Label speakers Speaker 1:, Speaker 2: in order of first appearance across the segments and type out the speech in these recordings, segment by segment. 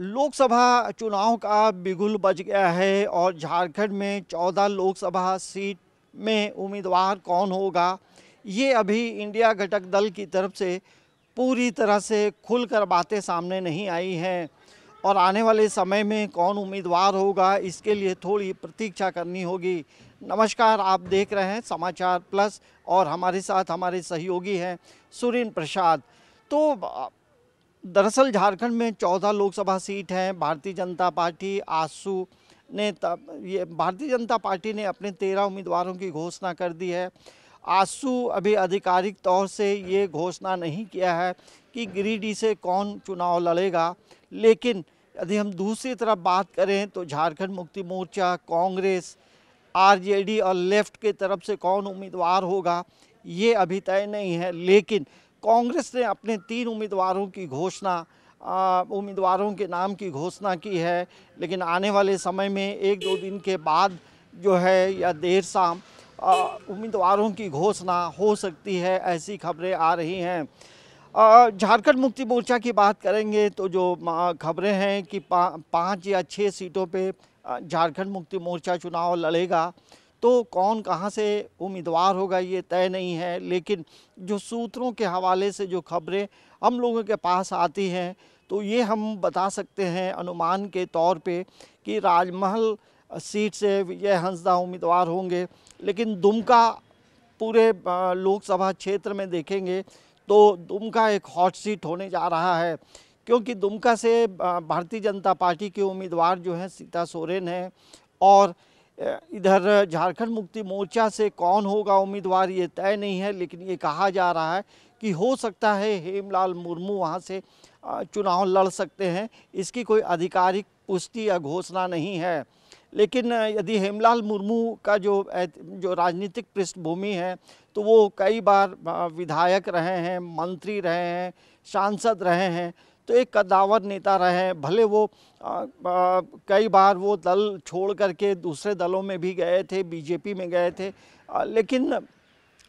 Speaker 1: लोकसभा चुनाव का बिगुल बज गया है और झारखंड में 14 लोकसभा सीट में उम्मीदवार कौन होगा, ये अभी इंडिया घटक दल की तरफ से पूरी तरह से खुलकर बातें सामने नहीं आई हैं। और आने वाले समय में कौन उम्मीदवार होगा, इसके लिए थोड़ी प्रतीक्षा करनी होगी। नमस्कार, आप देख रहे हैं समाचार प्लस और हमारे साथ हमारे सहयोगी हैं सुरेंद्र प्रसाद। तो दरअसल झारखंड में 14 लोकसभा सीट हैं। भारतीय जनता पार्टी भारतीय जनता पार्टी ने अपने 13 उम्मीदवारों की घोषणा कर दी है। आजसू अभी आधिकारिक तौर से ये घोषणा नहीं किया है कि गिरिडीह से कौन चुनाव लड़ेगा, लेकिन यदि हम दूसरी तरफ बात करें तो झारखंड मुक्ति मोर्चा, कांग्रेस, आरजेडी और लेफ्ट की तरफ से कौन उम्मीदवार होगा ये अभी तय नहीं है। लेकिन कांग्रेस ने अपने 3 उम्मीदवारों के नाम की घोषणा की है, लेकिन आने वाले समय में 1-2 दिन के बाद जो है या देर शाम उम्मीदवारों की घोषणा हो सकती है, ऐसी खबरें आ रही हैं। झारखंड मुक्ति मोर्चा की बात करेंगे तो जो खबरें हैं कि 5 या 6 सीटों पे झारखंड मुक्ति मोर्चा चुनाव लड़ेगा। तो कौन कहां से उम्मीदवार होगा ये तय नहीं है, लेकिन जो सूत्रों के हवाले से जो खबरें हम लोगों के पास आती हैं तो ये हम बता सकते हैं अनुमान के तौर पे कि राजमहल सीट से विजय हंसदा उम्मीदवार होंगे। लेकिन दुमका पूरे लोकसभा क्षेत्र में देखेंगे तो दुमका एक हॉट सीट होने जा रहा है, क्योंकि दुमका से भारतीय जनता पार्टी के उम्मीदवार जो हैं सीता सोरेन हैं। और इधर झारखंड मुक्ति मोर्चा से कौन होगा उम्मीदवार ये तय नहीं है, लेकिन ये कहा जा रहा है कि हो सकता है हेमलाल मुर्मू वहाँ से चुनाव लड़ सकते हैं। इसकी कोई आधिकारिक पुष्टि या घोषणा नहीं है, लेकिन यदि हेमलाल मुर्मू का जो राजनीतिक पृष्ठभूमि है तो वो कई बार विधायक रहे हैं, मंत्री रहे हैं, सांसद रहे हैं, तो एक कद्दावर नेता रहे हैं। भले वो कई बार वो दल छोड़ करके दूसरे दलों में भी गए थे, बीजेपी में गए थे, लेकिन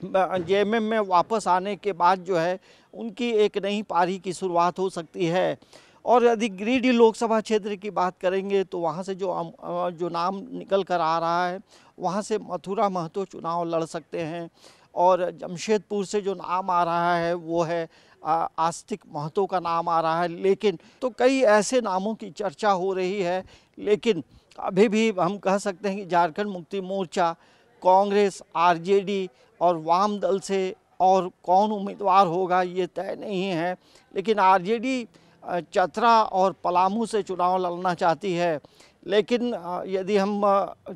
Speaker 1: जेएमएम में वापस आने के बाद जो है उनकी एक नई पारी की शुरुआत हो सकती है। और यदि गिरिडीह लोकसभा क्षेत्र की बात करेंगे तो वहाँ से जो नाम निकल कर आ रहा है, वहाँ से मथुरा महतो चुनाव लड़ सकते हैं। और जमशेदपुर से जो नाम आ रहा है वो है आस्तिक महतो का नाम आ रहा है। लेकिन तो कई ऐसे नामों की चर्चा हो रही है, लेकिन अभी भी हम कह सकते हैं कि झारखंड मुक्ति मोर्चा, कांग्रेस, आरजेडी और वाम दल से और कौन उम्मीदवार होगा ये तय नहीं है। लेकिन आरजेडी चतरा और पलामू से चुनाव लड़ना चाहती है, लेकिन यदि हम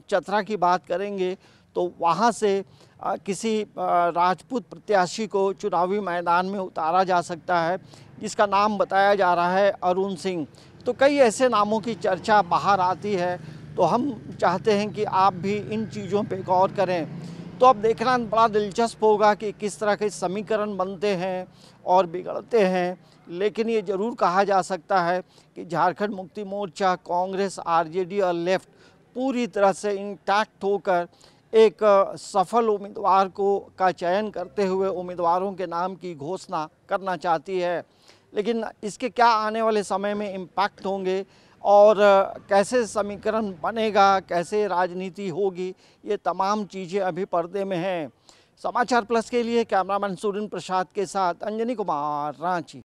Speaker 1: चतरा की बात करेंगे तो वहाँ से किसी राजपूत प्रत्याशी को चुनावी मैदान में उतारा जा सकता है, जिसका नाम बताया जा रहा है अरुण सिंह। तो कई ऐसे नामों की चर्चा बाहर आती है, तो हम चाहते हैं कि आप भी इन चीज़ों पे गौर करें। तो अब देखना बड़ा दिलचस्प होगा कि किस तरह के समीकरण बनते हैं और बिगड़ते हैं, लेकिन ये ज़रूर कहा जा सकता है कि झारखंड मुक्ति मोर्चा, कांग्रेस, आरजेडी और लेफ्ट पूरी तरह से इंटैक्ट होकर एक सफल उम्मीदवार का चयन करते हुए उम्मीदवारों के नाम की घोषणा करना चाहती है। लेकिन इसके क्या आने वाले समय में इम्पैक्ट होंगे और कैसे समीकरण बनेगा, कैसे राजनीति होगी, ये तमाम चीज़ें अभी पर्दे में हैं। समाचार प्लस के लिए कैमरामैन सुरेंद्र प्रसाद के साथ अंजनी कुमार, रांची।